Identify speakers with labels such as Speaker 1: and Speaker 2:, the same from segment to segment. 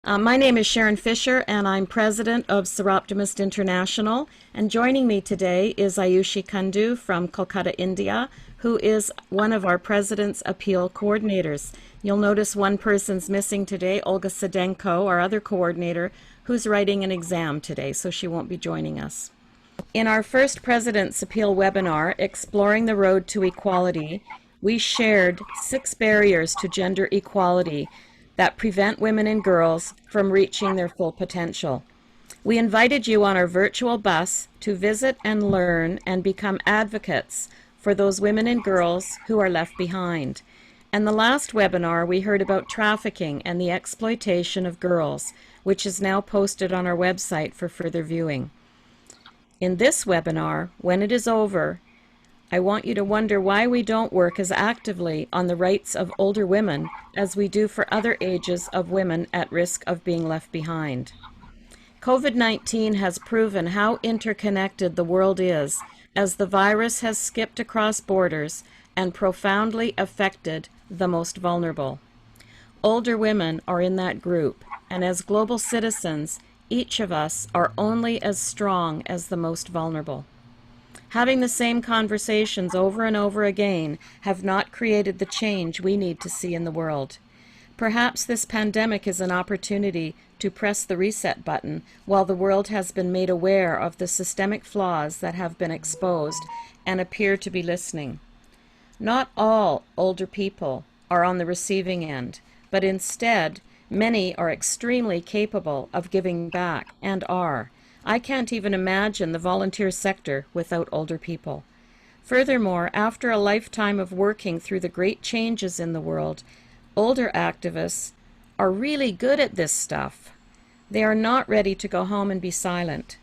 Speaker 1: My name is Sharon Fisher, and I'm president of Soroptimist International. And joining me today is Ayushi Kundu from Kolkata, India, who is one of our president's appeal coordinators. You'll notice one person's missing today, Olga Sedenko, our other coordinator, who's writing an exam today, so she won't be joining us. In our first President's Appeal webinar, Exploring the Road to Equality, we shared 6 barriers to gender equality that prevent women and girls from reaching their full potential. We invited you on our virtual bus to visit and learn and become advocates for those women and girls who are left behind. And the last webinar, we heard about trafficking and the exploitation of girls, which is now posted on our website for further viewing. In this webinar, when it is over, I want you to wonder why we don't work as actively on the rights of older women as we do for other ages of women at risk of being left behind. COVID-19 has proven how interconnected the world is as the virus has skipped across borders and profoundly affected the most vulnerable. Older women are in that group, and as global citizens, each of us are only as strong as the most vulnerable. Having the same conversations over and over again have not created the change we need to see in the world. Perhaps this pandemic is an opportunity to press the reset button while the world has been made aware of the systemic flaws that have been exposed and appear to be listening. Not all older people are on the receiving end, but instead, many are extremely capable of giving back and are. I can't even imagine the volunteer sector without older people. Furthermore, after a lifetime of working through the great changes in the world, older activists are really good at this stuff. They are not ready to go home and be silent.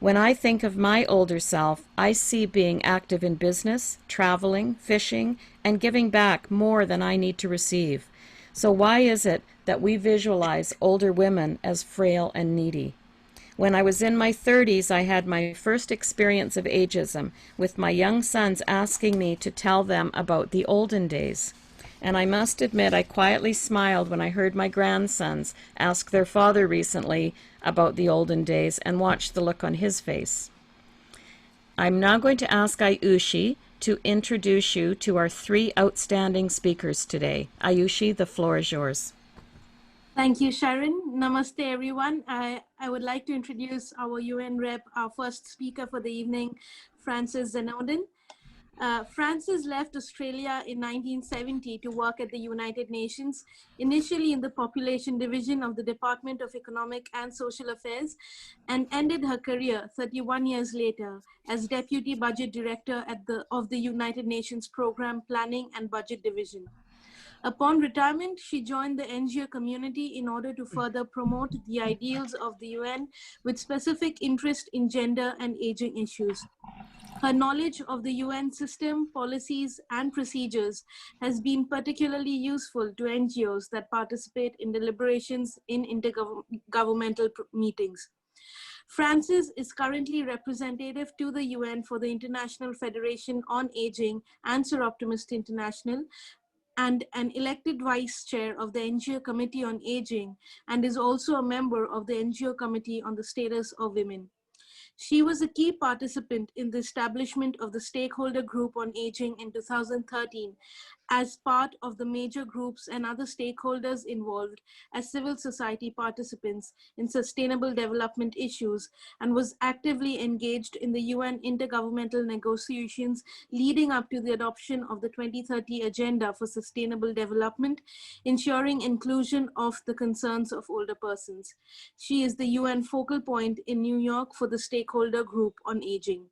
Speaker 1: When I think of my older self, I see being active in business, traveling, fishing, and giving back more than I need to receive. So why is it that we visualize older women as frail and needy? When I was in my 30s, I had my first experience of ageism, with my young sons asking me to tell them about the olden days. And I must admit, I quietly smiled when I heard my grandsons ask their father recently about the olden days and watched the look on his face. I'm now going to ask Ayushi to introduce you to our 3 outstanding speakers today. Ayushi, the floor is yours.
Speaker 2: Thank you, Sharon. Namaste, everyone. I would like to introduce our UN rep, our first speaker for the evening, Frances Zanodin. Frances left Australia in 1970 to work at the United Nations, initially in the Population Division of the Department of Economic and Social Affairs, and ended her career 31 years later as Deputy Budget Director of the United Nations Program Planning and Budget Division. Upon retirement, she joined the NGO community in order to further promote the ideals of the UN with specific interest in gender and aging issues. Her knowledge of the UN system, policies, and procedures has been particularly useful to NGOs that participate in deliberations in intergovernmental meetings. Frances is currently representative to the UN for the International Federation on Aging and Soroptimist International, and an elected vice chair of the NGO Committee on Aging, and is also a member of the NGO Committee on the Status of Women. She was a key participant in the establishment of the Stakeholder Group on Aging in 2013 as part of the major groups and other stakeholders involved as civil society participants in sustainable development issues, and was actively engaged in the UN intergovernmental negotiations leading up to the adoption of the 2030 Agenda for Sustainable Development, ensuring inclusion of the concerns of older persons. She is the UN focal point in New York for the Stakeholder Group on Aging.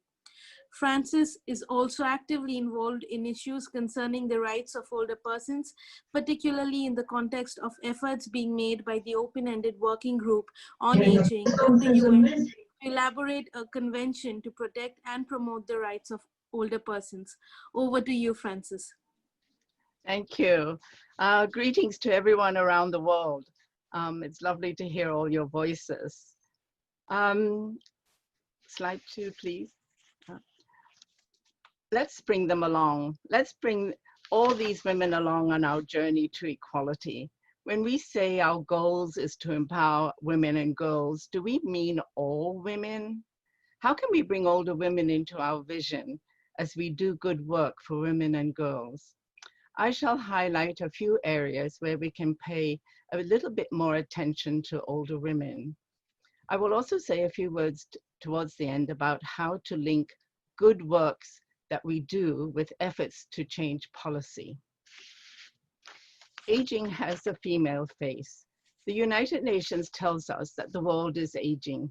Speaker 2: Frances is also actively involved in issues concerning the rights of older persons, particularly in the context of efforts being made by the open-ended working group on aging at the UN to elaborate a convention to protect and promote the rights of older persons. Over to you, Frances.
Speaker 3: Thank you. Greetings to everyone around the world. It's lovely to hear all your voices. Slide 2, please. Let's bring them along. Let's bring all these women along on our journey to equality. When we say our goals is to empower women and girls, do we mean all women? How can we bring older women into our vision as we do good work for women and girls? I shall highlight a few areas where we can pay a little bit more attention to older women. I will also say a few words towards the end about how to link good works that we do with efforts to change policy. Aging has a female face. The United Nations tells us that the world is aging.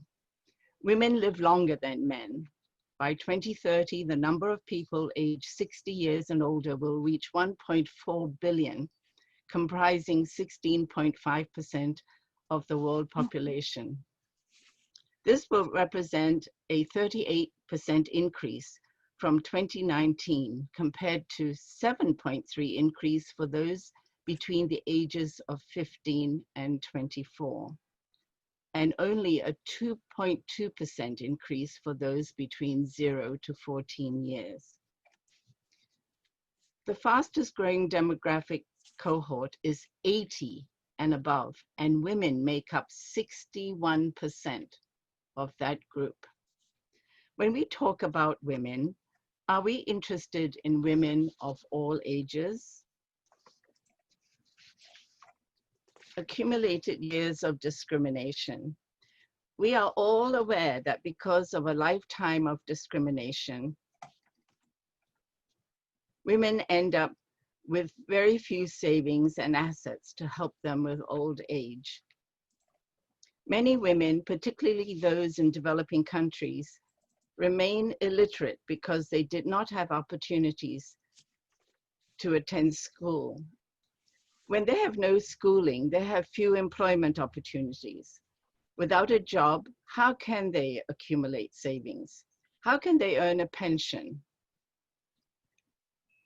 Speaker 3: Women live longer than men. By 2030, the number of people aged 60 years and older will reach 1.4 billion, comprising 16.5% of the world population. This will represent a 38% increase from 2019 compared to 7.3% increase for those between the ages of 15 and 24, and only a 2.2% increase for those between 0 to 14 years. The fastest growing demographic cohort is 80 and above, and women make up 61% of that group. When we talk about women, are we interested in women of all ages? Accumulated years of discrimination. We are all aware that because of a lifetime of discrimination, women end up with very few savings and assets to help them with old age. Many women, particularly those in developing countries, remain illiterate because they did not have opportunities to attend school. When they have no schooling, they have few employment opportunities. Without a job, how can they accumulate savings? How can they earn a pension?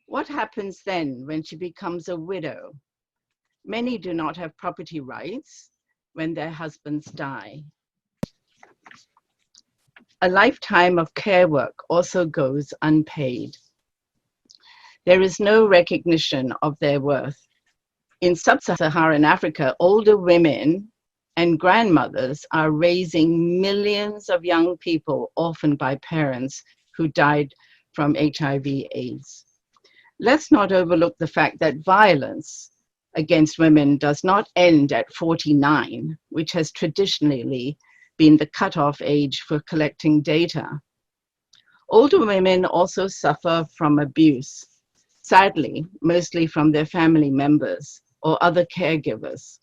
Speaker 3: What happens then when she becomes a widow? Many do not have property rights when their husbands die. A lifetime of care work also goes unpaid. There is no recognition of their worth. In sub-Saharan Africa, older women and grandmothers are raising millions of young people orphaned by parents who died from HIV/AIDS. Let's not overlook the fact that violence against women does not end at 49, which has traditionally been the cutoff age for collecting data. Older women also suffer from abuse, sadly, mostly from their family members or other caregivers.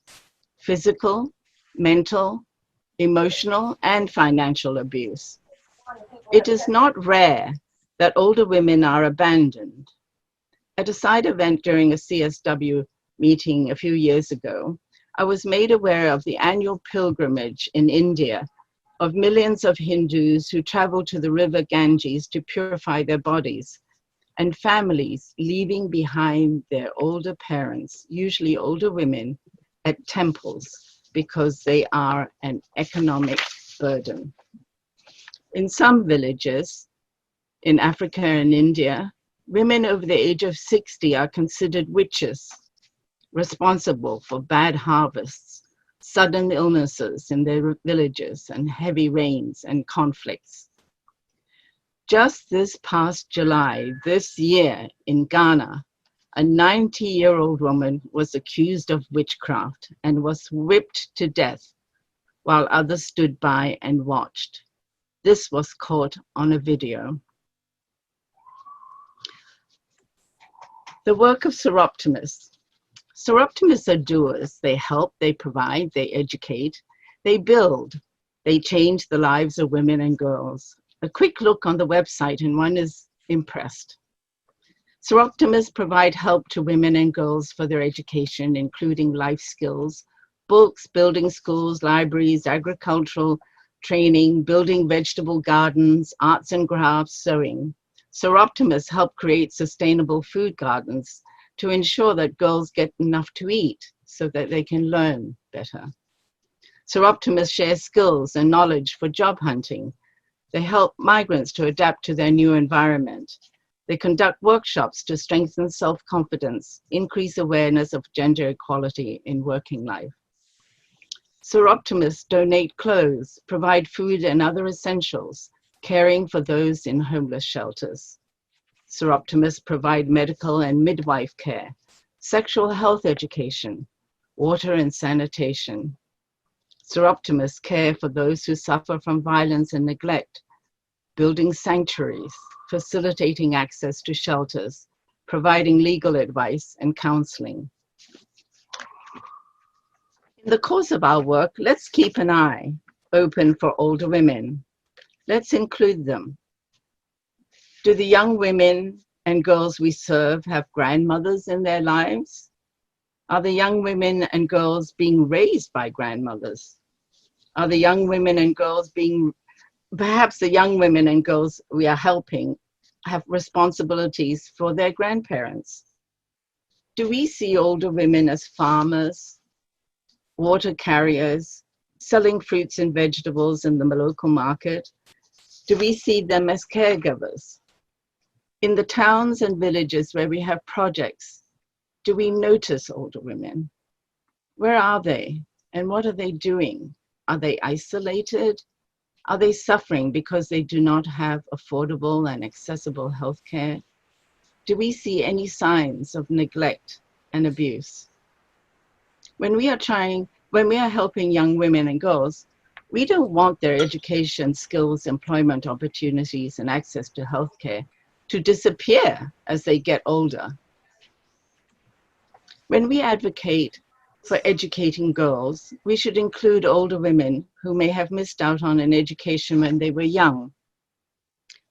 Speaker 3: Physical, mental, emotional, and financial abuse. It is not rare that older women are abandoned. At a side event during a CSW meeting a few years ago, I was made aware of the annual pilgrimage in India of millions of Hindus who travel to the river Ganges to purify their bodies, and families leaving behind their older parents, usually older women, at temples because they are an economic burden. In some villages in Africa and India, women over the age of 60 are considered witches, responsible for bad harvests, sudden illnesses in their villages, and heavy rains and conflicts. Just this past July, this year in Ghana, a 90-year-old woman was accused of witchcraft and was whipped to death while others stood by and watched. This was caught on a video. The work of Soroptimists. Soroptimists are doers. They help, they provide, they educate, they build, they change the lives of women and girls. A quick look on the website and one is impressed. Soroptimists provide help to women and girls for their education, including life skills, books, building schools, libraries, agricultural training, building vegetable gardens, arts and crafts, sewing. Soroptimists help create sustainable food gardens to ensure that girls get enough to eat so that they can learn better. Soroptimists share skills and knowledge for job hunting. They help migrants to adapt to their new environment. They conduct workshops to strengthen self-confidence, increase awareness of gender equality in working life. Soroptimists donate clothes, provide food and other essentials, caring for those in homeless shelters. Soroptimists provide medical and midwife care, sexual health education, water and sanitation. Soroptimists care for those who suffer from violence and neglect, building sanctuaries, facilitating access to shelters, providing legal advice and counseling. In the course of our work, let's keep an eye open for older women. Let's include them. Do the young women and girls we serve have grandmothers in their lives? Are the young women and girls being raised by grandmothers? Are the young women and girls perhaps the young women and girls we are helping have responsibilities for their grandparents? Do we see older women as farmers, water carriers, selling fruits and vegetables in the local market? Do we see them as caregivers? In the towns and villages where we have projects, do we notice older women? Where are they and what are they doing? Are they isolated? Are they suffering because they do not have affordable and accessible health care? Do we see any signs of neglect and abuse? When we are helping young women and girls, we don't want their education, skills, employment opportunities, and access to healthcare to disappear as they get older. When we advocate for educating girls, we should include older women who may have missed out on an education when they were young.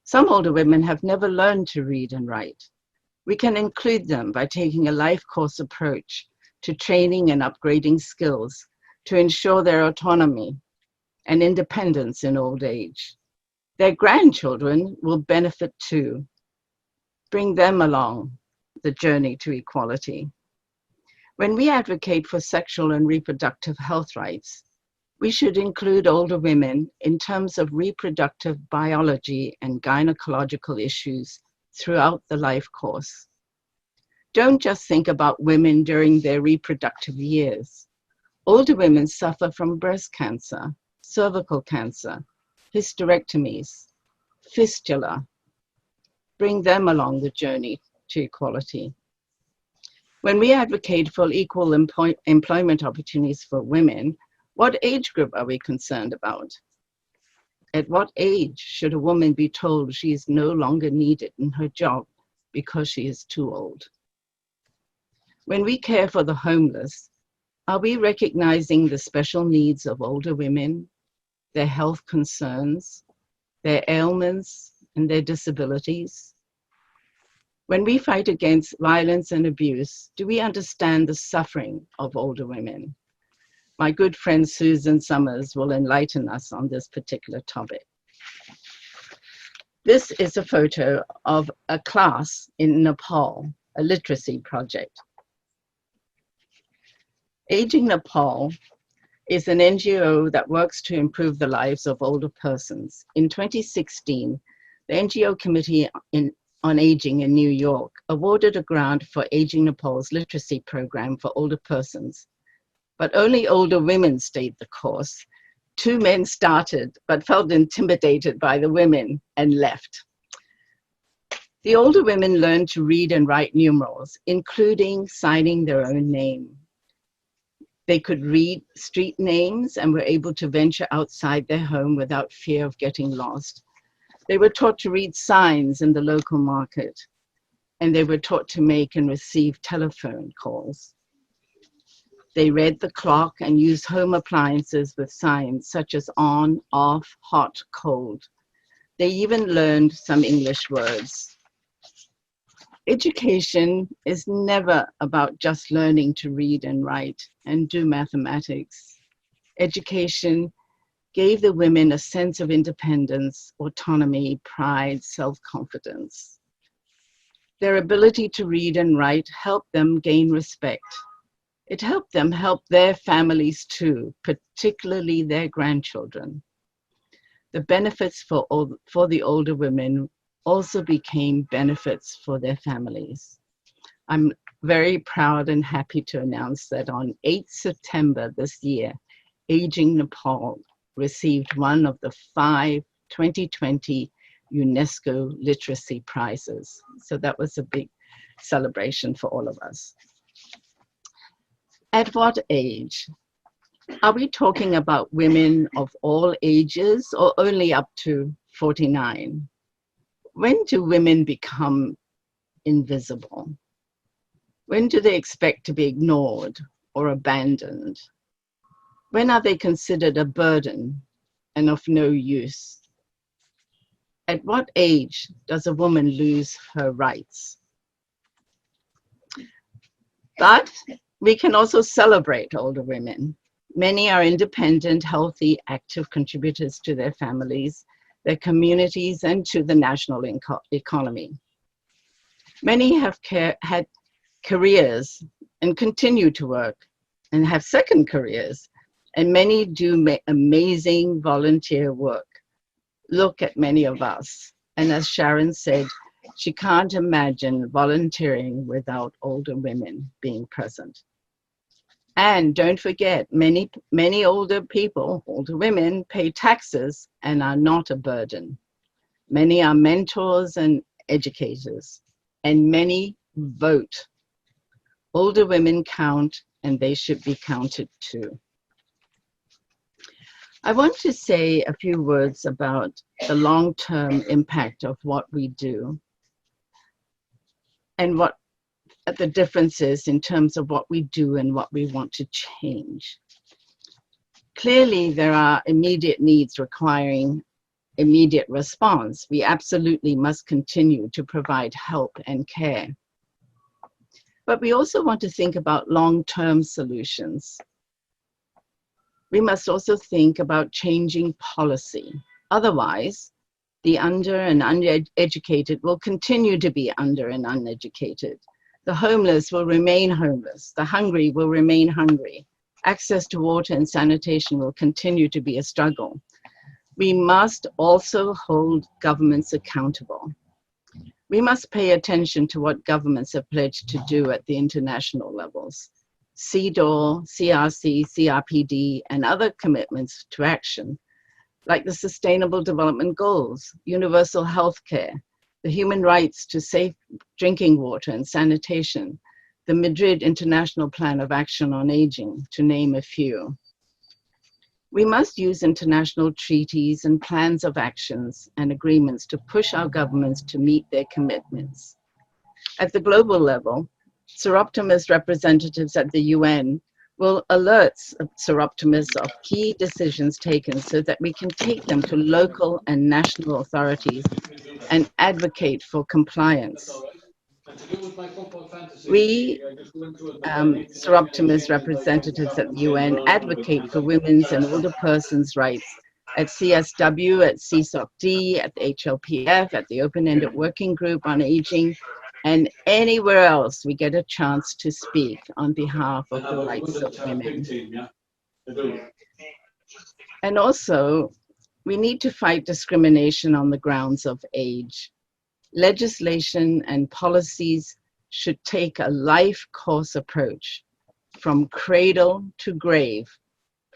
Speaker 3: Some older women have never learned to read and write. We can include them by taking a life course approach to training and upgrading skills to ensure their autonomy and independence in old age. Their grandchildren will benefit too. Bring them along the journey to equality. When we advocate for sexual and reproductive health rights, we should include older women in terms of reproductive biology and gynecological issues throughout the life course. Don't just think about women during their reproductive years. Older women suffer from breast cancer, cervical cancer, hysterectomies, fistula. Bring them along the journey to equality. When we advocate for equal employment opportunities for women, what age group are we concerned about? At what age should a woman be told she is no longer needed in her job because she is too old? When we care for the homeless, are we recognizing the special needs of older women, their health concerns, their ailments, and their disabilities? When we fight against violence and abuse, do we understand the suffering of older women? My good friend Susan Summers will enlighten us on this particular topic. This is a photo of a class in Nepal, a literacy project. Aging Nepal is an NGO that works to improve the lives of older persons. In 2016, the NGO Committee on Aging in New York awarded a grant for Aging Nepal's literacy program for older persons. But only older women stayed the course. 2 men started, but felt intimidated by the women and left. The older women learned to read and write numerals, including signing their own name. They could read street names and were able to venture outside their home without fear of getting lost. They were taught to read signs in the local market, and they were taught to make and receive telephone calls. They read the clock and used home appliances with signs such as on, off, hot, cold. They even learned some English words. Education is never about just learning to read and write and do mathematics. Education gave the women a sense of independence, autonomy, pride, self-confidence. Their ability to read and write helped them gain respect. It helped them help their families too, particularly their grandchildren. The benefits for the older women also became benefits for their families. I'm very proud and happy to announce that on 8th September this year, Aging Nepal received one of the 5 2020 UNESCO Literacy Prizes. So that was a big celebration for all of us. At what age? Are we talking about women of all ages or only up to 49? When do women become invisible? When do they expect to be ignored or abandoned? When are they considered a burden and of no use? At what age does a woman lose her rights? But we can also celebrate older women. Many are independent, healthy, active contributors to their families, their communities, and to the national economy. Many have had careers and continue to work and have second careers, and many do amazing volunteer work. Look at many of us. And as Sharon said, she can't imagine volunteering without older women being present. And don't forget, many older people, older women, pay taxes and are not a burden. Many are mentors and educators, and many vote. Older women count, and they should be counted too. I want to say a few words about the long-term impact of what we do and what the differences in terms of what we do and what we want to change. Clearly, there are immediate needs requiring immediate response. We absolutely must continue to provide help and care. But we also want to think about long-term solutions. We must also think about changing policy. Otherwise, the under and uneducated will continue to be under and uneducated. The homeless will remain homeless. The hungry will remain hungry. Access to water and sanitation will continue to be a struggle. We must also hold governments accountable. We must pay attention to what governments have pledged to do at the international levels. CEDAW, CRC, CRPD, and other commitments to action, like the Sustainable Development Goals, universal health care, the human rights to safe drinking water and sanitation, the Madrid International Plan of Action on Aging, to name a few. We must use international treaties and plans of actions and agreements to push our governments to meet their commitments. At the global level, Soroptimist representatives at the UN will alert Soroptimists of key decisions taken so that we can take them to local and national authorities and advocate for compliance. We, Soroptimist representatives at the UN, advocate for women's and older persons' rights at CSW, at CSOC-D, at the HLPF, at the Open-Ended Working Group on Aging, and anywhere else we get a chance to speak on behalf of the rights of women. And also, we need to fight discrimination on the grounds of age. Legislation and policies should take a life course approach from cradle to grave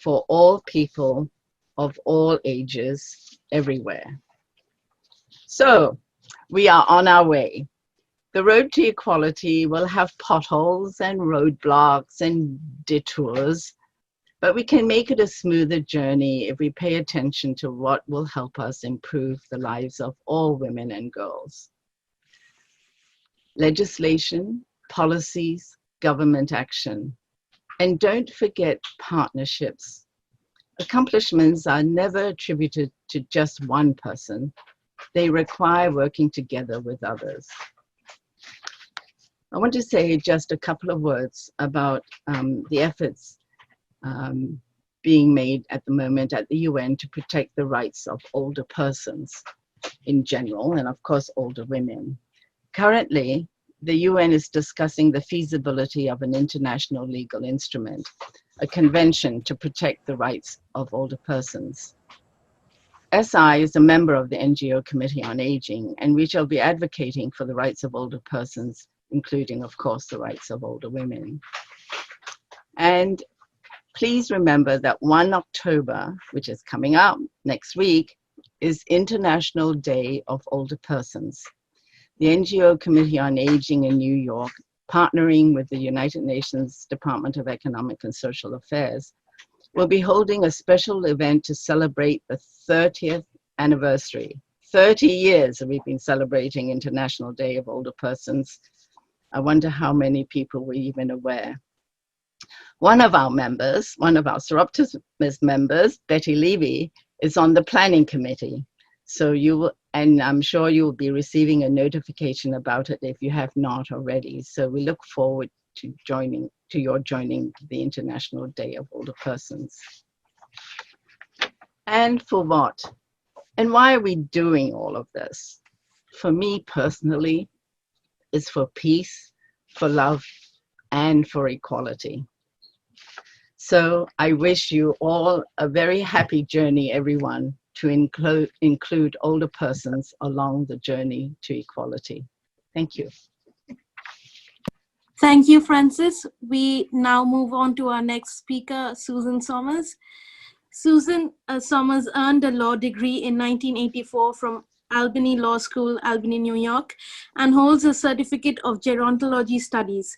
Speaker 3: for all people of all ages everywhere. So we are on our way. The road to equality will have potholes and roadblocks and detours, but we can make it a smoother journey if we pay attention to what will help us improve the lives of all women and girls. Legislation, policies, government action. And don't forget partnerships. Accomplishments are never attributed to just one person. They require working together with others. I want to say just a couple of words about the efforts being made at the moment at the UN to protect the rights of older persons in general, and of course older women. Currently, the UN is discussing the feasibility of an international legal instrument, a convention to protect the rights of older persons. SI is a member of the NGO Committee on Aging, and we shall be advocating for the rights of older persons, including, of course, the rights of older women. And please remember that 1 October, which is coming up next week, is International Day of Older Persons. The NGO Committee on Aging in New York, partnering with the United Nations Department of Economic and Social Affairs, will be holding a special event to celebrate the 30th anniversary. 30 years we've been celebrating International Day of Older Persons. I wonder how many people were even aware. One of our members, one of our Soroptimist members, Betty Levy, is on the planning committee. So you will, and I'm sure you will be receiving a notification about it if you have not already. So we look forward to your joining the International Day of Older Persons. And for what? And why are we doing all of this? For me personally, it's for peace, for love, and for equality. So I wish you all a very happy journey, everyone, to include older persons along the journey to equality. Thank you.
Speaker 2: Thank you, Frances. We now move on to our next speaker, Susan Somers. Susan Somers earned a law degree in 1984 from Albany Law School, Albany, New York, and holds a certificate of gerontology studies.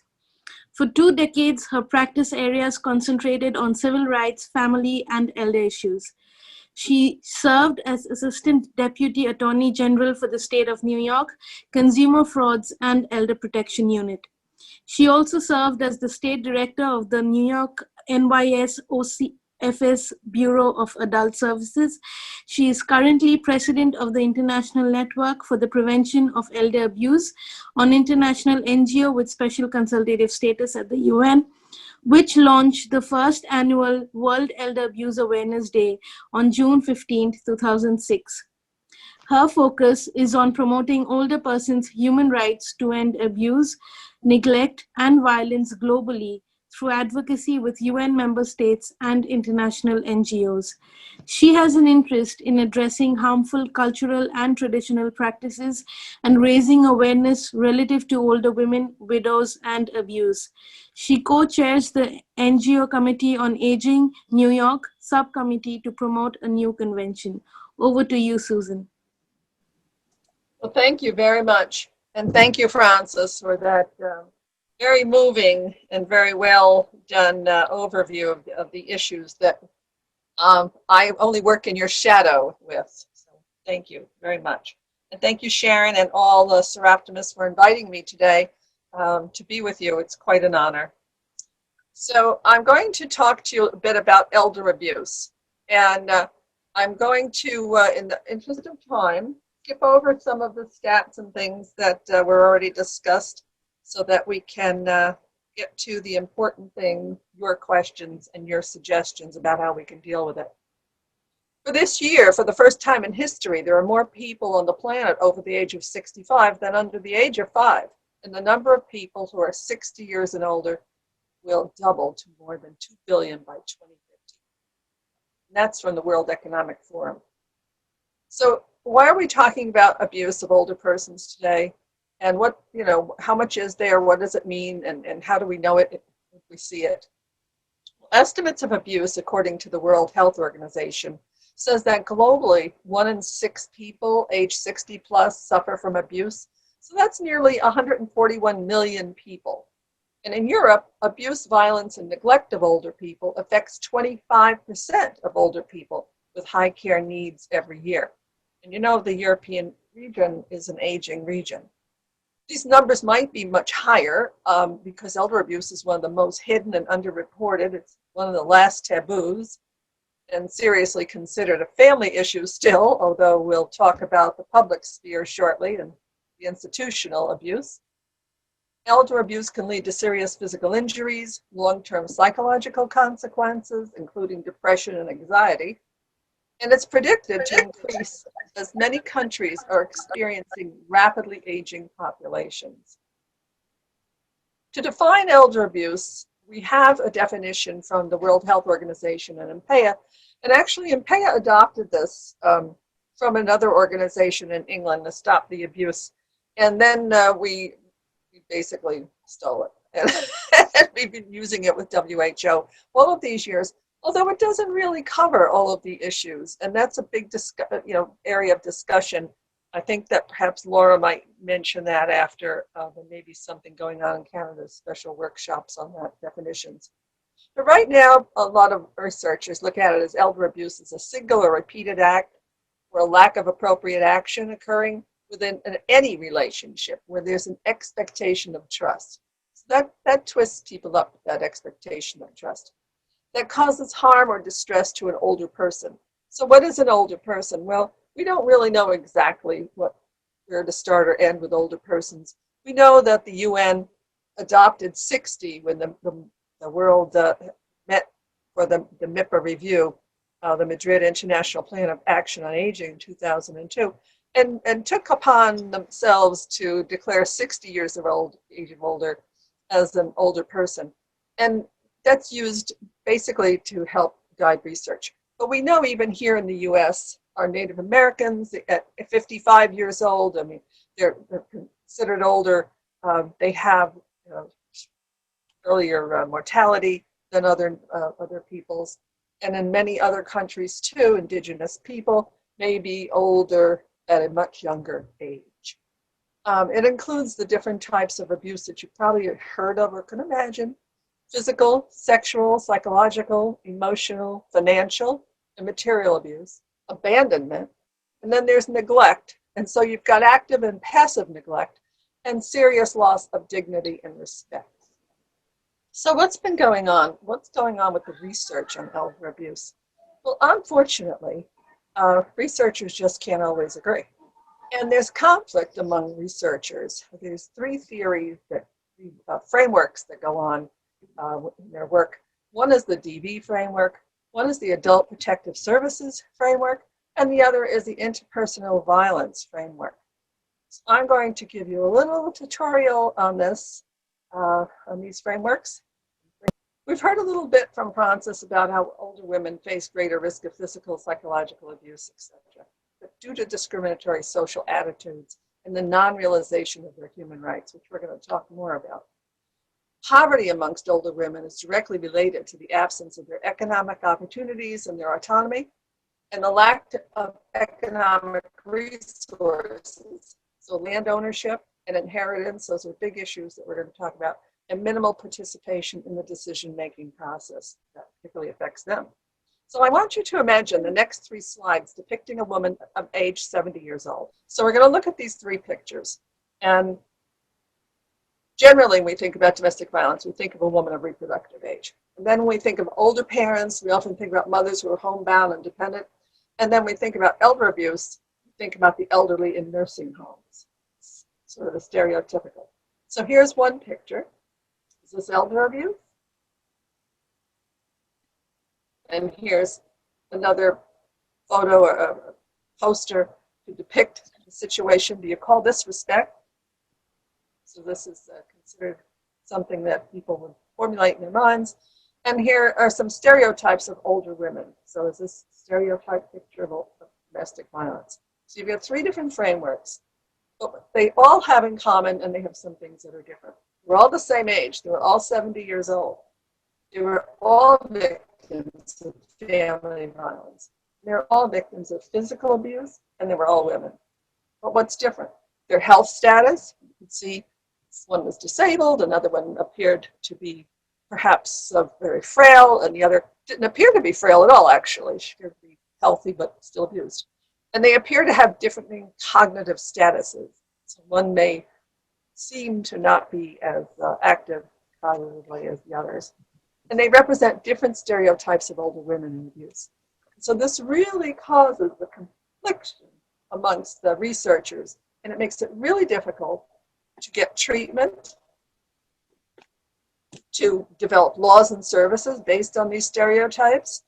Speaker 2: For 2 decades, her practice areas concentrated on civil rights, family, and elder issues. She served as Assistant Deputy Attorney General for the state of New York, Consumer Frauds and Elder Protection Unit. She also served as the State Director of the New York NYSOCFS Bureau of Adult Services. She is currently President of the International Network for the Prevention of Elder Abuse, an international NGO with special consultative status at the UN, which launched the first annual World Elder Abuse Awareness Day on June 15, 2006. Her focus is on promoting older persons' human rights to end abuse, neglect, and violence globally through advocacy with UN member states and international NGOs. She has an interest in addressing harmful cultural and traditional practices and raising awareness relative to older women, widows, and abuse. She co-chairs the NGO Committee on Aging, New York subcommittee to promote a new convention. Over to you, Susan.
Speaker 4: Well, thank you very much. And thank you, Frances, for that very moving and very well done overview of the issues that I only work in your shadow with. So thank you very much. And thank you, Sharon, and all the Soroptimists for inviting me today to be with you. It's quite an honor. So I'm going to talk to you a bit about elder abuse. And I'm going to, in the interest of time, skip over some of the stats and things that were already discussed so that we can get to the important thing, your questions and your suggestions about how we can deal with it. For this year, for the first time in history, there are more people on the planet over the age of 65 than under the age of 5. And the number of people who are 60 years and older will double to more than 2 billion by 2050. And that's from the World Economic Forum. So why are we talking about abuse of older persons today? And what, how much is there? What does it mean? And how do we know it if we see it? Well, estimates of abuse, according to the World Health Organization, says that globally, 1 in 6 people age 60 plus suffer from abuse. So that's nearly 141 million people. And in Europe, abuse, violence, and neglect of older people affects 25% of older people with high care needs every year. And the European region is an aging region. These numbers might be much higher because elder abuse is one of the most hidden and underreported. It's one of the last taboos and seriously considered a family issue still, although we'll talk about the public sphere shortly and the institutional abuse. Elder abuse can lead to serious physical injuries, long-term psychological consequences, including depression and anxiety. And it's predicted to increase as many countries are experiencing rapidly aging populations. To define elder abuse, we have a definition from the World Health Organization and IMPEA. And actually, IMPEA adopted this from another organization in England to stop the abuse. And then we basically stole it. And we've been using it with WHO all of these years, although it doesn't really cover all of the issues. And that's a big area of discussion. I think that perhaps Laura might mention that after there may be something going on in Canada, special workshops on that definitions. But right now, a lot of researchers look at it as elder abuse as a single or repeated act or a lack of appropriate action occurring within any relationship where there's an expectation of trust. So that twists people up, that expectation of trust. That causes harm or distress to an older person. So what is an older person? Well, we don't really know exactly where to start or end with older persons. We know that the UN adopted 60 when the world met for the MIPA review, the Madrid International Plan of Action on Aging in 2002, and took upon themselves to declare 60 years of age of older as an older person. And that's used basically to help guide research. But we know even here in the US, our Native Americans at 55 years old, I mean, they're considered older. They have earlier mortality than other peoples. And in many other countries too, indigenous people may be older at a much younger age. It includes the different types of abuse that you probably have heard of or can imagine: physical, sexual, psychological, emotional, financial, and material abuse, abandonment, and then there's neglect. And so you've got active and passive neglect and serious loss of dignity and respect. So what's been going on? What's going on with the research on elder abuse? Well, unfortunately, researchers just can't always agree. And there's conflict among researchers. There's three theories, frameworks that go on in their work. One is the DV framework, one is the Adult Protective Services framework, and the other is the Interpersonal Violence framework. So I'm going to give you a little tutorial on this, on these frameworks. We've heard a little bit from Francis about how older women face greater risk of physical, psychological abuse, etc., but due to discriminatory social attitudes and the non-realization of their human rights, which we're going to talk more about. Poverty amongst older women is directly related to the absence of their economic opportunities and their autonomy, and the lack of economic resources. So land ownership and inheritance, those are big issues that we're going to talk about, and minimal participation in the decision-making process that particularly affects them. So I want you to imagine the next three slides depicting a woman of age 70 years old. So we're going to look at these three pictures. And generally, when we think about domestic violence, we think of a woman of reproductive age. And then when we think of older parents, we often think about mothers who are homebound and dependent. And then we think about elder abuse, we think about the elderly in nursing homes. It's sort of a stereotypical. So here's one picture. Is this elder abuse? And here's another photo or a poster to depict the situation. Do you call this respect? So this is considered something that people would formulate in their minds. And here are some stereotypes of older women. So is this stereotype picture of domestic violence? So you've got three different frameworks, but they all have in common, and they have some things that are different. We're all the same age. They were all 70 years old. They were all victims of family violence. They were all victims of physical abuse, and they were all women. But what's different? Their health status. You can see one was disabled, another one appeared to be perhaps very frail, and the other didn't appear to be frail at all, actually. She appeared to be healthy, but still abused. And they appear to have different cognitive statuses. So one may seem to not be as active cognitively as the others. And they represent different stereotypes of older women in abuse. So this really causes the confliction amongst the researchers, and it makes it really difficult to get treatment, to develop laws and services based on these stereotypes,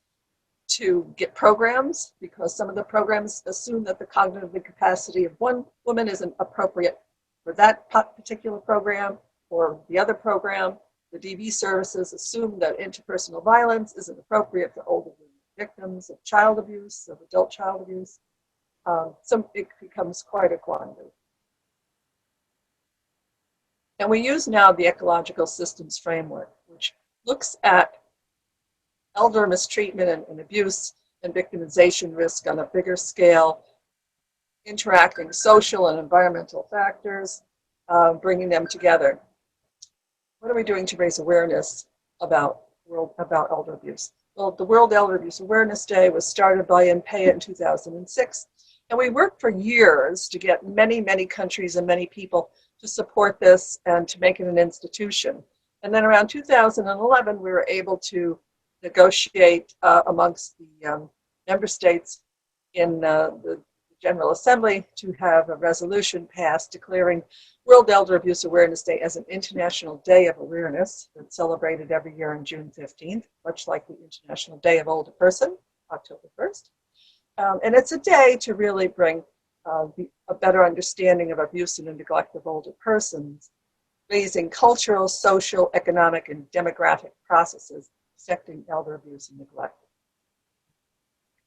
Speaker 4: to get programs, because some of the programs assume that the cognitive capacity of one woman isn't appropriate for that particular program or the other program. The DV services assume that interpersonal violence isn't appropriate for older women victims of child abuse, of adult child abuse. So it becomes quite a quandary. And we use now the Ecological Systems Framework, which looks at elder mistreatment and abuse and victimization risk on a bigger scale, interacting social and environmental factors, bringing them together. What are we doing to raise awareness about elder abuse? Well, the World Elder Abuse Awareness Day was started by UNPEA in 2006, and we worked for years to get many, many countries and many people to support this and to make it an institution. And then around 2011, we were able to negotiate amongst the member states in the General Assembly to have a resolution passed declaring World Elder Abuse Awareness Day as an international day of awareness that's celebrated every year on June 15th, much like the International Day of Older Person, October 1st. And it's a day to really bring a better understanding of abuse and neglect of older persons, raising cultural, social, economic, and demographic processes affecting elder abuse and neglect.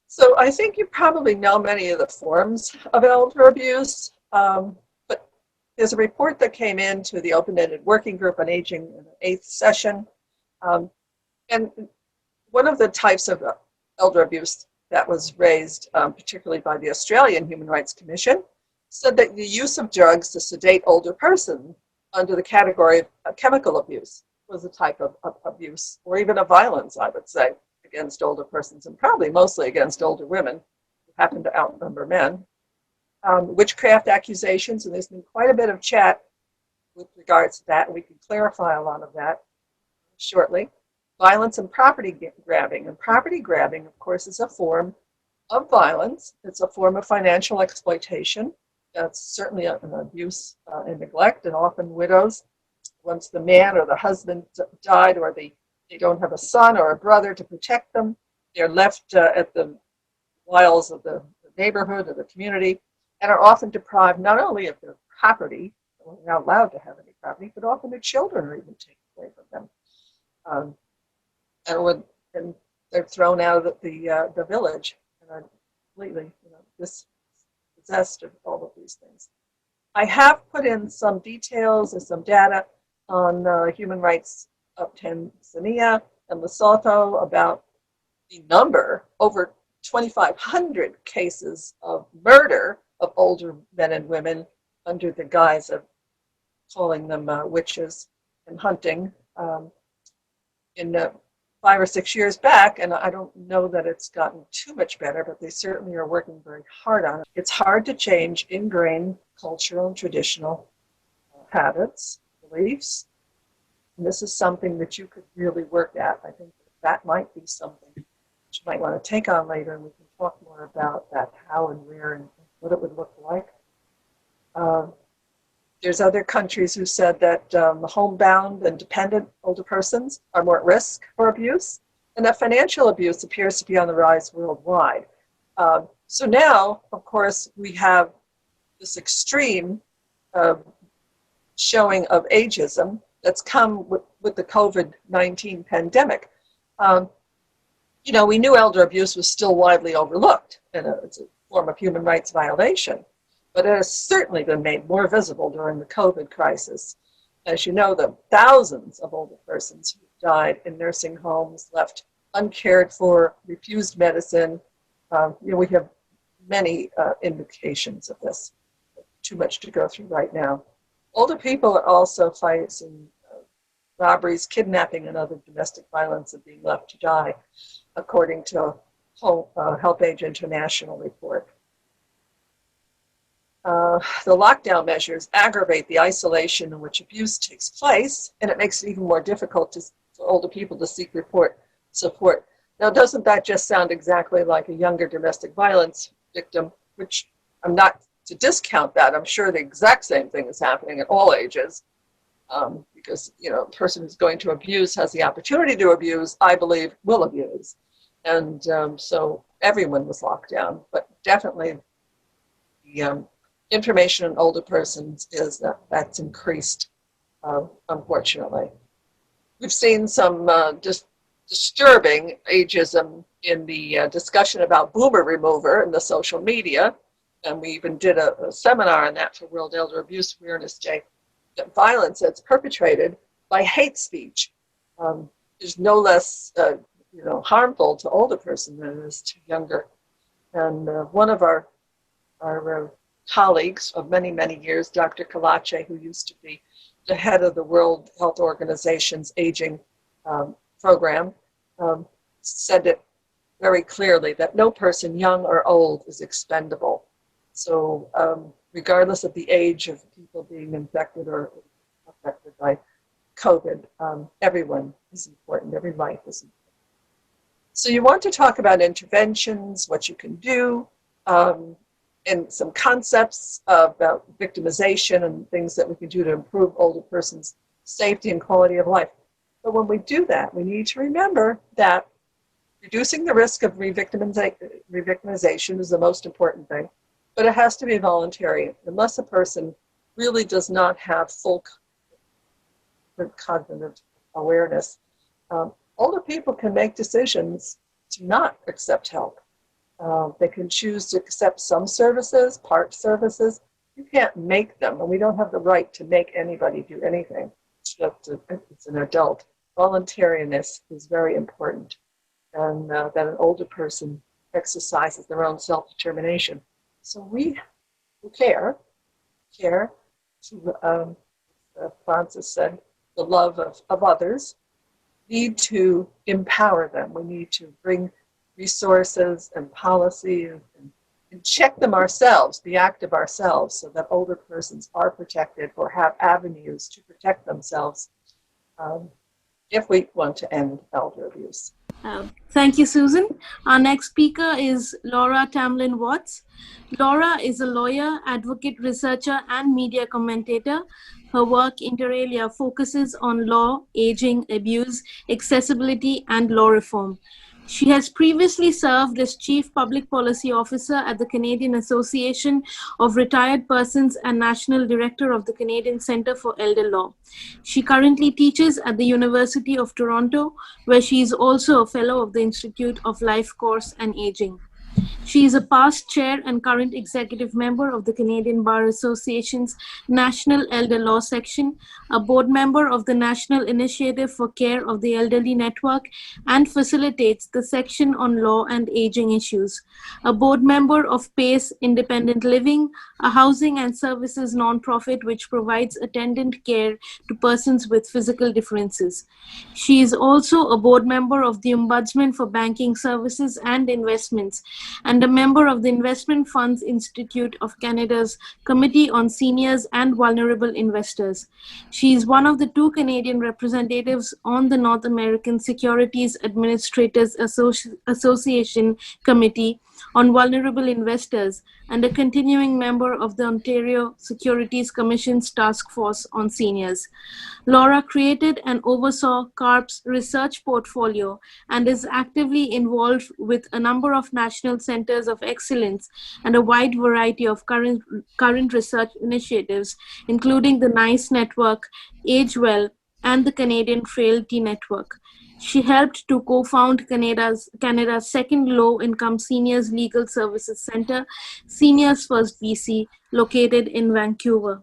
Speaker 4: So I think you probably know many of the forms of elder abuse, but there's a report that came into the Open-Ended Working Group on Aging in the 8th session. And one of the types of elder abuse that was raised, particularly by the Australian Human Rights Commission, said that the use of drugs to sedate older persons under the category of chemical abuse was a type of abuse, or even of violence, I would say, against older persons, and probably mostly against older women who happen to outnumber men. Witchcraft accusations, and there's been quite a bit of chat with regards to that, and we can clarify a lot of that shortly. Violence and property grabbing. And property grabbing, of course, is a form of violence. It's a form of financial exploitation. That's certainly an abuse and neglect, and often widows, once the man or the husband died, or they don't have a son or a brother to protect them, they're left at the wiles of the neighborhood or the community, and are often deprived not only of their property, they're not allowed to have any property, but often their children are even taken away from them. And they're thrown out of the village and are completely dispossessed of all of these things. I have put in some details and some data on human rights of Tanzania and Lesotho about the number, over 2,500 cases of murder of older men and women under the guise of calling them witches and hunting in 5 or 6 years back, and I don't know that it's gotten too much better, but they certainly are working very hard on it. It's hard to change ingrained cultural and traditional habits, beliefs, and this is something that you could really work at. I think that might be something that you might want to take on later, and we can talk more about that, how and where and what it would look like. There's other countries who said that homebound and dependent older persons are more at risk for abuse, and that financial abuse appears to be on the rise worldwide. So now, of course, we have this extreme showing of ageism that's come with the COVID-19 pandemic. We knew elder abuse was still widely overlooked, and it's a form of human rights violation. But it has certainly been made more visible during the COVID crisis. As you know, the thousands of older persons who died in nursing homes, left uncared for, refused medicine. We have many indications of this. Too much to go through right now. Older people are also facing robberies, kidnapping, and other domestic violence and being left to die, according to a Help Age International report. The lockdown measures aggravate the isolation in which abuse takes place, and it makes it even more difficult for older people to seek support. Now, doesn't that just sound exactly like a younger domestic violence victim, which I'm not to discount that. I'm sure the exact same thing is happening at all ages, because a person who's going to abuse has the opportunity to abuse, I believe, will abuse. And so everyone was locked down, but definitely the information on older persons is that's increased, unfortunately. We've seen some just disturbing ageism in the discussion about boomer remover in the social media. and we even did a seminar on that for World Elder Abuse Awareness Day, that violence that's perpetrated by hate speech is no less harmful to older person than it is to younger. And one of our colleagues of many, many years, Dr. Kalache, who used to be the head of the World Health Organization's aging program, said it very clearly that no person, young or old, is expendable. So regardless of the age of people being infected or affected by COVID, everyone is important, every life is important. So you want to talk about interventions, what you can do, and some concepts about victimization and things that we can do to improve older person's safety and quality of life. But when we do that, we need to remember that reducing the risk of re-victimization is the most important thing, but it has to be voluntary. Unless a person really does not have full cognitive awareness, older people can make decisions to not accept help. They can choose to accept some services, part services. You can't make them, and we don't have the right to make anybody do anything. It's an adult. Voluntariness is very important, and that an older person exercises their own self-determination. So we who care, to, Francis said, the love of others, need to empower them. We need to bring resources and policy and check them ourselves, be active ourselves, so that older persons are protected or have avenues to protect themselves if we want to end elder abuse.
Speaker 2: Thank you, Susan. Our next speaker is Laura Tamlin Watts. Laura is a lawyer, advocate, researcher, and media commentator. Her work, inter alia, focuses on law, aging, abuse, accessibility, and law reform. She has previously served as Chief Public Policy Officer at the Canadian Association of Retired Persons and National Director of the Canadian Centre for Elder Law. She currently teaches at the University of Toronto, where she is also a Fellow of the Institute of Life Course and Aging. She is a past chair and current executive member of the Canadian Bar Association's National Elder Law Section, a board member of the National Initiative for Care of the Elderly Network, and facilitates the section on law and aging issues, a board member of PACE Independent Living, a housing and services nonprofit which provides attendant care to persons with physical differences. She is also a board member of the Ombudsman for Banking Services and Investments, and a member of the Investment Funds Institute of Canada's Committee on Seniors and Vulnerable Investors. She is one of the 2 Canadian representatives on the North American Securities Administrators Association Committee on Vulnerable Investors and a continuing member of the Ontario Securities Commission's Task Force on Seniors. Laura created and oversaw CARP's research portfolio and is actively involved with a number of national centers of excellence and a wide variety of current research initiatives, including the NICE Network, Age Well, and the Canadian Frailty Network. She helped to co-found Canada's second low-income seniors legal services center, Seniors First BC, located in Vancouver.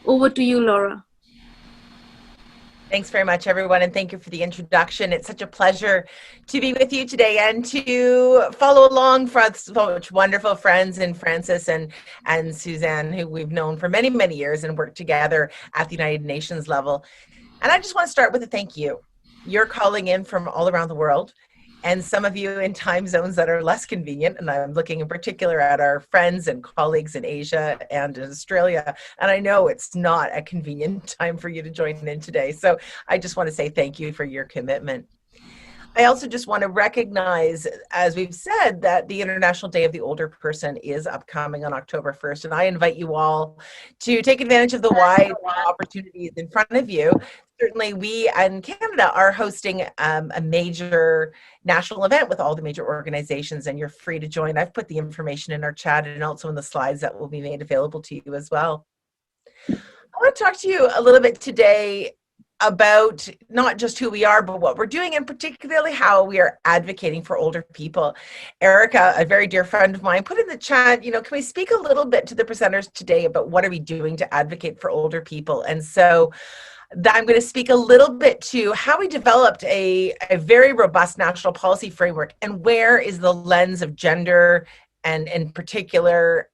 Speaker 2: Over to you, Laura.
Speaker 5: Thanks very much, everyone, and thank you for the introduction. It's such a pleasure to be with you today and to follow along for such wonderful friends in Francis and Suzanne, who we've known for many, many years and worked together at the United Nations level. And I just want to start with a thank you. You're calling in from all around the world, and some of you in time zones that are less convenient. And I'm looking in particular at our friends and colleagues in Asia and in Australia. And I know it's not a convenient time for you to join in today. So I just want to say thank you for your commitment. I also just want to recognize, as we've said, that the International Day of the Older Person is upcoming on October 1st. And I invite you all to take advantage of the wide opportunities in front of you. Certainly, we in Canada are hosting a major national event with all the major organizations, and you're free to join. I've put the information in our chat and also in the slides that will be made available to you as well. I want to talk to you a little bit today about not just who we are, but what we're doing, and particularly how we are advocating for older people. Erica, a very dear friend of mine, put in the chat, can we speak a little bit to the presenters today about what are we doing to advocate for older people? And so I'm going to speak a little bit to how we developed a very robust national policy framework, and where is the lens of gender, and in particular,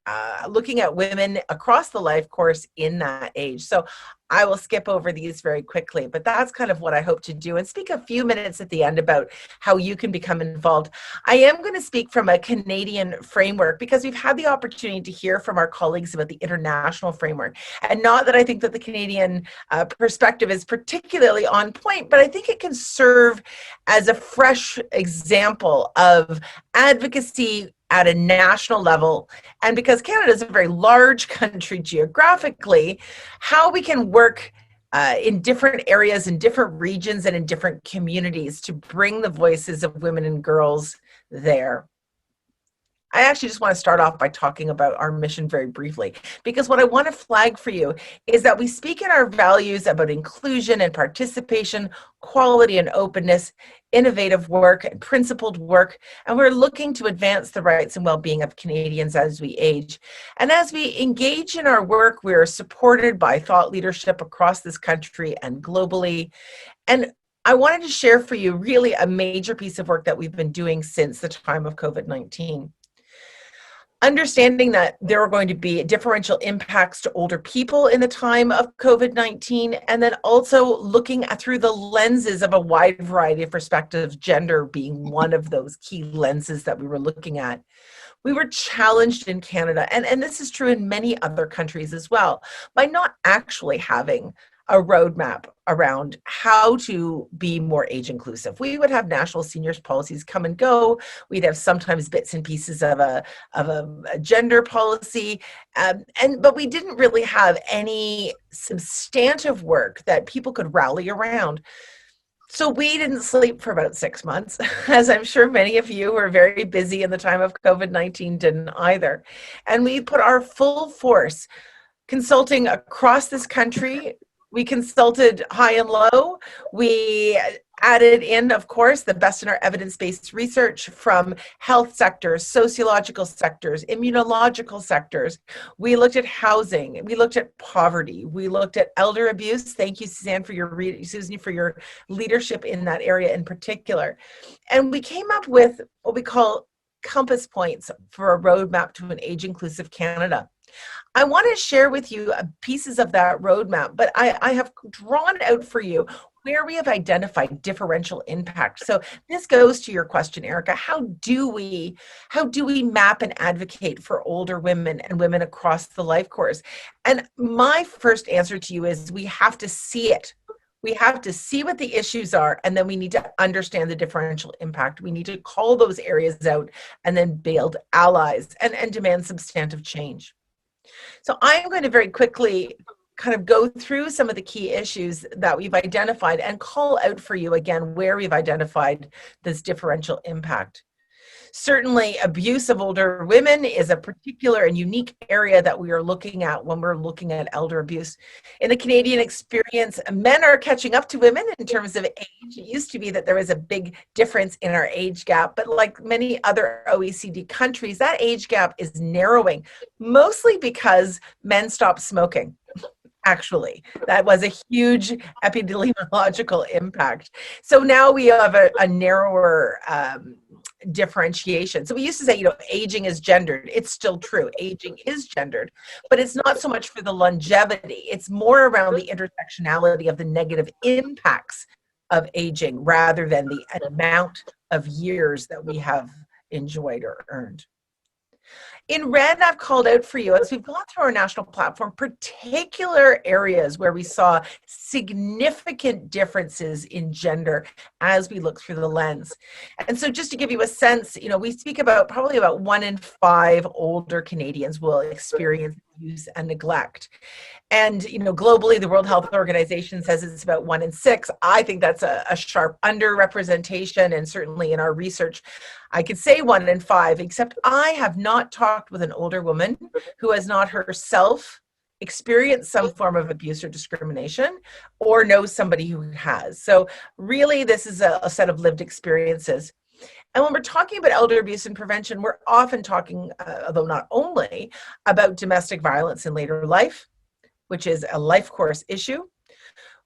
Speaker 5: looking at women across the life course in that age. So I will skip over these very quickly, but that's kind of what I hope to do, and speak a few minutes at the end about how you can become involved. I am going to speak from a Canadian framework because we've had the opportunity to hear from our colleagues about the international framework. And not that I think that the Canadian perspective is particularly on point, but I think it can serve as a fresh example of advocacy at a national level. And because Canada is a very large country geographically, how we can work in different areas, in different regions, and in different communities to bring the voices of women and girls there. I actually just want to start off by talking about our mission very briefly, because what I want to flag for you is that we speak in our values about inclusion and participation, quality and openness, innovative work, and principled work, and we're looking to advance the rights and well-being of Canadians as we age. And as we engage in our work, we are supported by thought leadership across this country and globally. And I wanted to share for you really a major piece of work that we've been doing since the time of COVID-19. Understanding that there are going to be differential impacts to older people in the time of COVID-19, and then also looking at through the lenses of a wide variety of perspectives, gender being one of those key lenses that we were looking at. We were challenged in Canada, and this is true in many other countries as well, by not actually having a roadmap around how to be more age inclusive. We would have national seniors policies come and go. We'd have sometimes bits and pieces of a gender policy, but we didn't really have any substantive work that people could rally around. So we didn't sleep for about 6 months, as I'm sure many of you who are very busy in the time of COVID-19 didn't either. And we put our full force consulting across this country. We consulted high and low. We added in, of course, the best in our evidence-based research from health sectors, sociological sectors, immunological sectors. We looked at housing. We looked at poverty. We looked at elder abuse. Thank you, Susan, for your leadership in that area in particular. And we came up with what we call compass points for a roadmap to an age-inclusive Canada. I want to share with you pieces of that roadmap, but I have drawn out for you where we have identified differential impact. So this goes to your question, Erica. How do we map and advocate for older women and women across the life course? And my first answer to you is we have to see it. We have to see what the issues are, and then we need to understand the differential impact. We need to call those areas out and then build allies and demand substantive change. So I'm going to very quickly kind of go through some of the key issues that we've identified and call out for you again where we've identified this differential impact. Certainly, abuse of older women is a particular and unique area that we are looking at when we're looking at elder abuse. In the Canadian experience, men are catching up to women in terms of age. It used to be that there was a big difference in our age gap, but like many other OECD countries, that age gap is narrowing, mostly because men stopped smoking. Actually, that was a huge epidemiological impact. So now we have a narrower differentiation. So we used to say, aging is gendered. It's still true. Aging is gendered, but it's not so much for the longevity. It's more around the intersectionality of the negative impacts of aging rather than the amount of years that we have enjoyed or earned. In red, I've called out for you, as we've gone through our national platform, particular areas where we saw significant differences in gender as we look through the lens. And so just to give you a sense, we speak about probably about 1 in 5 older Canadians will experience abuse and neglect. And, globally, the World Health Organization says it's about 1 in 6. I think that's a sharp underrepresentation. And certainly in our research, I could say 1 in 5, except I have not talked with an older woman who has not herself experienced some form of abuse or discrimination or know somebody who has. So really, this is a set of lived experiences. And when we're talking about elder abuse and prevention, we're often talking, although not only, about domestic violence in later life, which is a life course issue.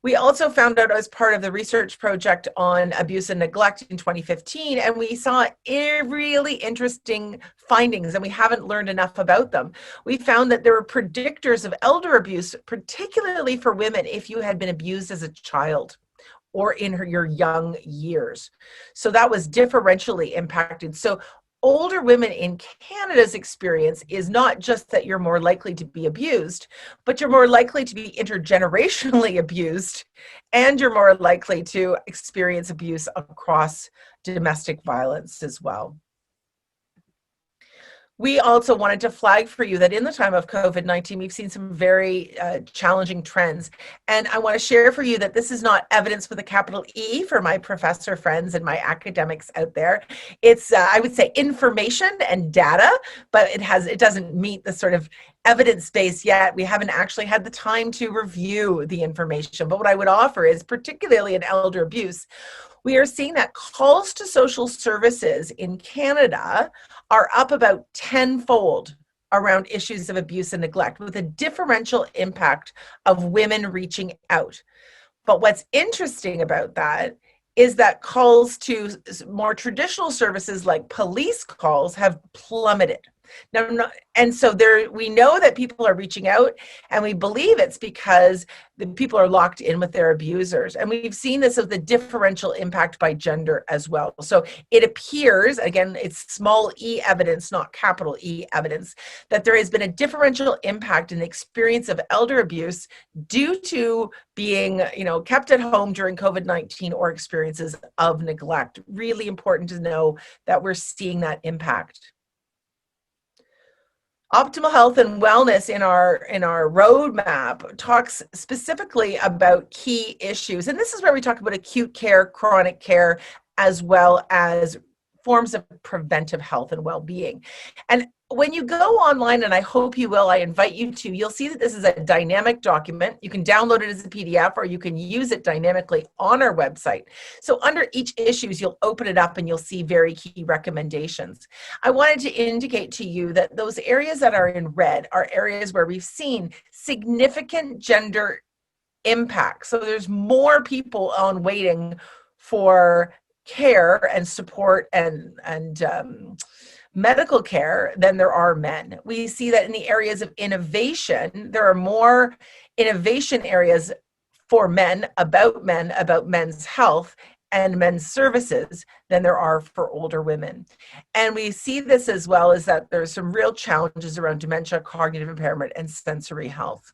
Speaker 5: We also found out as part of the research project on abuse and neglect in 2015, and we saw really interesting findings, and we haven't learned enough about them. We found that there were predictors of elder abuse, particularly for women, if you had been abused as a child or in your young years. So that was differentially impacted. So older women in Canada's experience is not just that you're more likely to be abused, but you're more likely to be intergenerationally abused, and you're more likely to experience abuse across domestic violence as well. We also wanted to flag for you that in the time of COVID-19, we've seen some very challenging trends. And I want to share for you that this is not evidence with a capital E for my professor friends and my academics out there. It's, I would say, information and data, but it doesn't meet the sort of evidence base yet. We haven't actually had the time to review the information. But what I would offer is, particularly in elder abuse, we are seeing that calls to social services in Canada are up about tenfold around issues of abuse and neglect, with a differential impact of women reaching out. But what's interesting about that is that calls to more traditional services like police calls have plummeted. Now, and so we know that people are reaching out, and we believe it's because the people are locked in with their abusers. And we've seen this as the differential impact by gender as well. So it appears, again, it's small e evidence, not capital E evidence, that there has been a differential impact in the experience of elder abuse due to being, kept at home during COVID-19 or experiences of neglect. Really important to know that we're seeing that impact. Optimal health and wellness in our roadmap talks specifically about key issues. And this is where we talk about acute care, chronic care, as well as forms of preventive health and well-being. And when you go online, and I hope you will, I invite you to, you'll see that this is a dynamic document. You can download it as a PDF, or you can use it dynamically on our website. So under each issues, you'll open it up and you'll see very key recommendations. I wanted to indicate to you that those areas that are in red are areas where we've seen significant gender impact. So there's more people on waiting for care and support and medical care than there are men. We see that in the areas of innovation, there are more innovation areas for men, about men's health and men's services than there are for older women. And we see this as well as that there's some real challenges around dementia, cognitive impairment, and sensory health.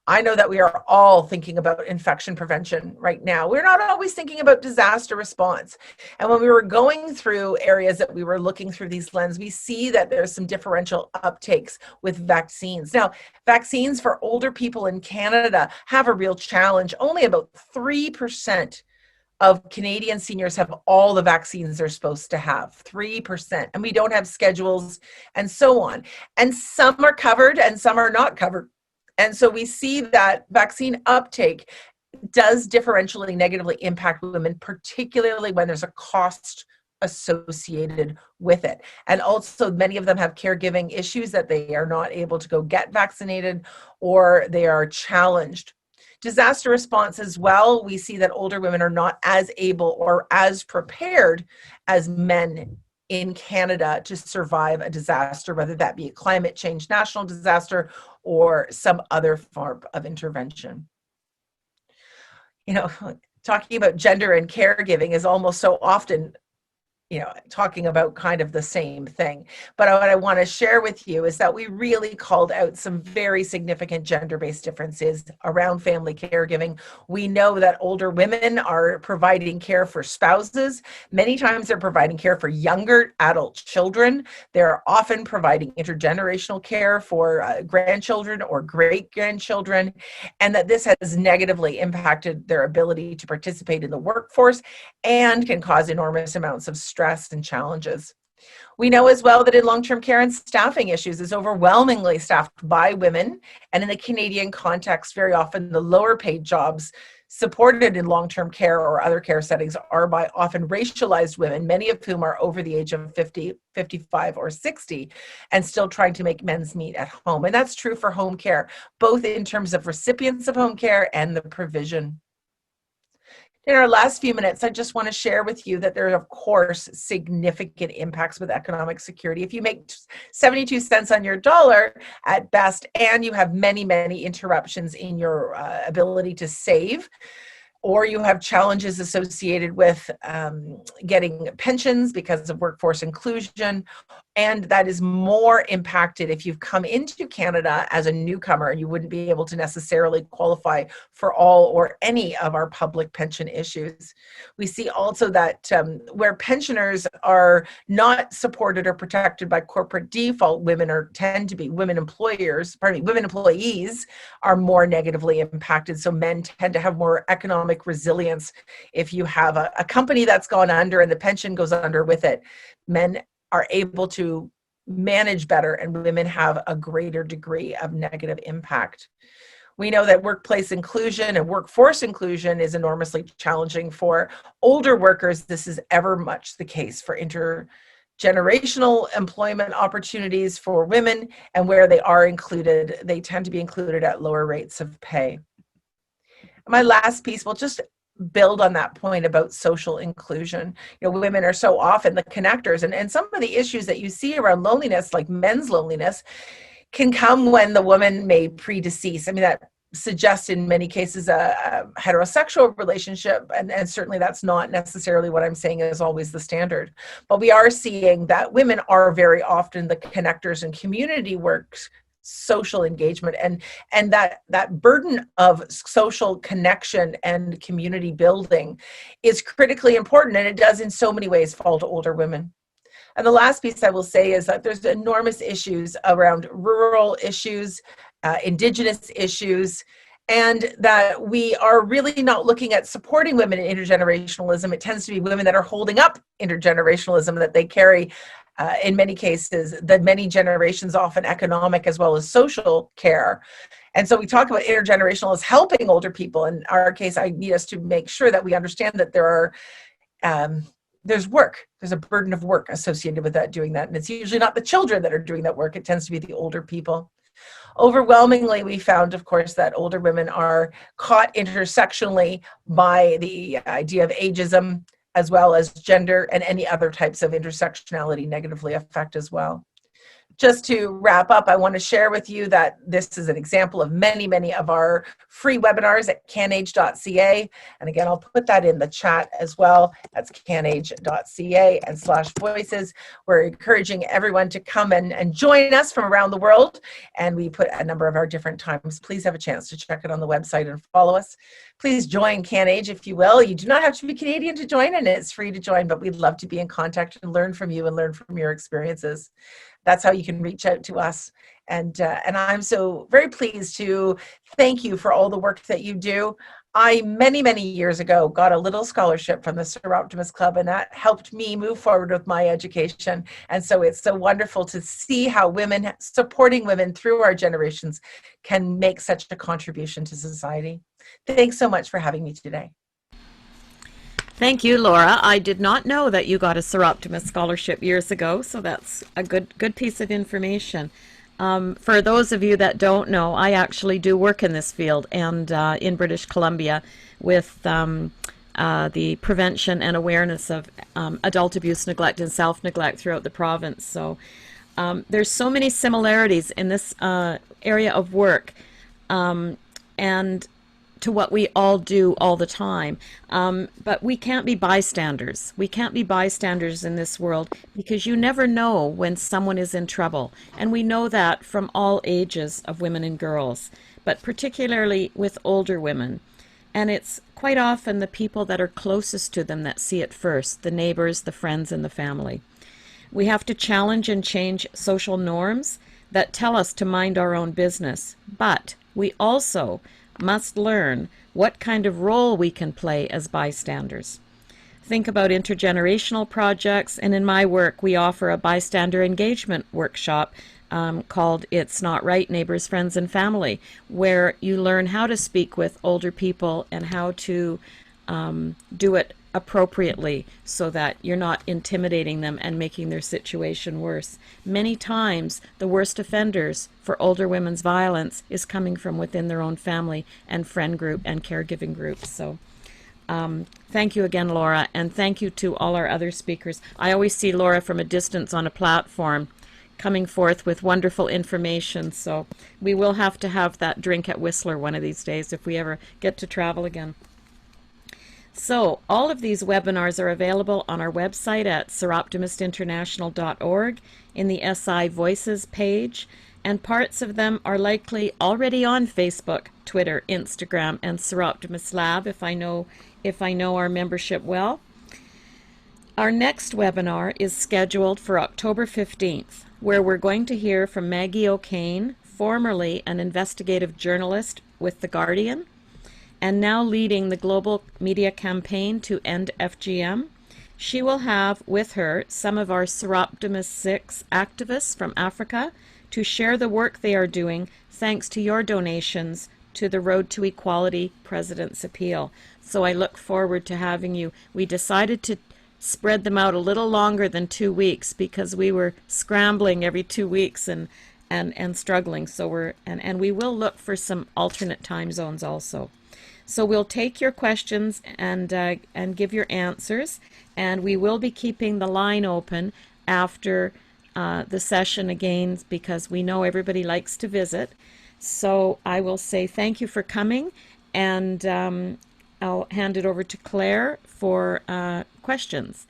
Speaker 5: I know that we are all thinking about infection prevention right now. We're not always thinking about disaster response. And when we were going through areas that we were looking through these lenses, we see that there's some differential uptakes with vaccines. Now, vaccines for older people in Canada have a real challenge. Only about 3% of Canadian seniors have all the vaccines they're supposed to have, 3%. And we don't have schedules and so on. And some are covered and some are not covered. And so we see that vaccine uptake does differentially negatively impact women, particularly when there's a cost associated with it. And also many of them have caregiving issues that they are not able to go get vaccinated, or they are challenged. Disaster response as well, we see that older women are not as able or as prepared as men in Canada to survive a disaster, whether that be a climate change, national disaster, or some other form of intervention. Talking about gender and caregiving is almost so often, talking about kind of the same thing. But what I want to share with you is that we really called out some very significant gender-based differences around family caregiving. We know that older women are providing care for spouses. Many times they're providing care for younger adult children. They're often providing intergenerational care for grandchildren or great-grandchildren, and that this has negatively impacted their ability to participate in the workforce and can cause enormous amounts of stress and challenges. We know as well that in long-term care and staffing issues is overwhelmingly staffed by women. And in the Canadian context, very often the lower paid jobs supported in long-term care or other care settings are by often racialized women, many of whom are over the age of 50, 55, or 60, and still trying to make ends meet at home. And that's true for home care, both in terms of recipients of home care and the provision. In our last few minutes, I just want to share with you that there are, of course, significant impacts with economic security. If you make 72 cents on your dollar at best, and you have many, many interruptions in your ability to save, or you have challenges associated with getting pensions because of workforce inclusion, and that is more impacted if you've come into Canada as a newcomer. You wouldn't be able to necessarily qualify for all or any of our public pension issues. We see also that where pensioners are not supported or protected by corporate default, women employees are more negatively impacted. So men tend to have more economic resilience. If you have a company that's gone under and the pension goes under with it, men are able to manage better, and women have a greater degree of negative impact. We know that workplace inclusion and workforce inclusion is enormously challenging for older workers. This is ever much the case for intergenerational employment opportunities for women, and where they are included, they tend to be included at lower rates of pay. My last piece will just build on that point about social inclusion. Women are so often the connectors, and some of the issues that you see around loneliness, like men's loneliness, can come when the woman may predecease. I mean, that suggests in many cases a heterosexual relationship, and certainly that's not necessarily what I'm saying is always the standard. But we are seeing that women are very often the connectors in community works, social engagement, and that burden of social connection and community building is critically important, and it does in so many ways fall to older women. And the last piece I will say is that there's enormous issues around rural issues, Indigenous issues, and that we are really not looking at supporting women in intergenerationalism. It tends to be women that are holding up intergenerationalism that they carry in many cases, the many generations, often economic as well as social care. And so we talk about intergenerational as helping older people. In our case, I need us to make sure that we understand that there's work. There's a burden of work associated with doing that. And it's usually not the children that are doing that work. It tends to be the older people. Overwhelmingly, we found, of course, that older women are caught intersectionally by the idea of ageism, as well as gender and any other types of intersectionality negatively affect as well. Just to wrap up, I want to share with you that this is an example of many, many of our free webinars at canage.ca. And again, I'll put that in the chat as well. That's canage.ca/voices. We're encouraging everyone to come and join us from around the world. And we put a number of our different times. Please have a chance to check it on the website and follow us. Please join CanAge if you will. You do not have to be Canadian to join, and it's free to join, but we'd love to be in contact and learn from you and learn from your experiences. That's how you can reach out to us. And I'm so very pleased to thank you for all the work that you do. I, many, many years ago, got a little scholarship from the Soroptimist Club, and that helped me move forward with my education. And so it's so wonderful to see how women, supporting women through our generations, can make such a contribution to society. Thanks so much for having me today.
Speaker 1: Thank you, Laura. I did not know that you got a Soroptimist scholarship years ago, so that's a good piece of information. For those of you that don't know, I actually do work in this field and in British Columbia with the prevention and awareness of adult abuse, neglect, and self-neglect throughout the province. So there's so many similarities in this area of work and to what we all do all the time. But we can't be bystanders. We can't be bystanders in this world because you never know when someone is in trouble. And we know that from all ages of women and girls, but particularly with older women. And it's quite often the people that are closest to them that see it first, the neighbors, the friends, and the family. We have to challenge and change social norms that tell us to mind our own business, but we also must learn what kind of role we can play as bystanders. think about intergenerational projects. And in my work, we offer a bystander engagement workshop called It's Not Right, Neighbors, Friends, and Family, where you learn how to speak with older people and how to do it appropriately so that you're not intimidating them and making their situation worse. Many times, the worst offenders for older women's violence is coming from within their own family and friend group and caregiving groups. So thank you again, Laura, and thank you to all our other speakers. I always see Laura from a distance on a platform coming forth with wonderful information, so we will have to have that drink at Whistler one of these days if we ever get to travel again. So all of these webinars are available on our website at soroptimistinternational.org in the SI Voices page, and parts of them are likely already on Facebook, Twitter, Instagram, and Soroptimist Lab if I know our membership well. Our next webinar is scheduled for October 15th, where we're going to hear from Maggie O'Kane, formerly an investigative journalist with The Guardian, and now leading the global media campaign to end FGM. She will have with her some of our Soroptimist 6 activists from Africa to share the work they are doing thanks to your donations to the Road to Equality President's Appeal. So I look forward to having you. We decided to spread them out a little longer than 2 weeks because we were scrambling every 2 weeks and struggling. So we will look for some alternate time zones also. So we'll take your questions and give your answers, and we will be keeping the line open after the session again because we know everybody likes to visit. So I will say thank you for coming, and I'll hand it over to Claire for questions.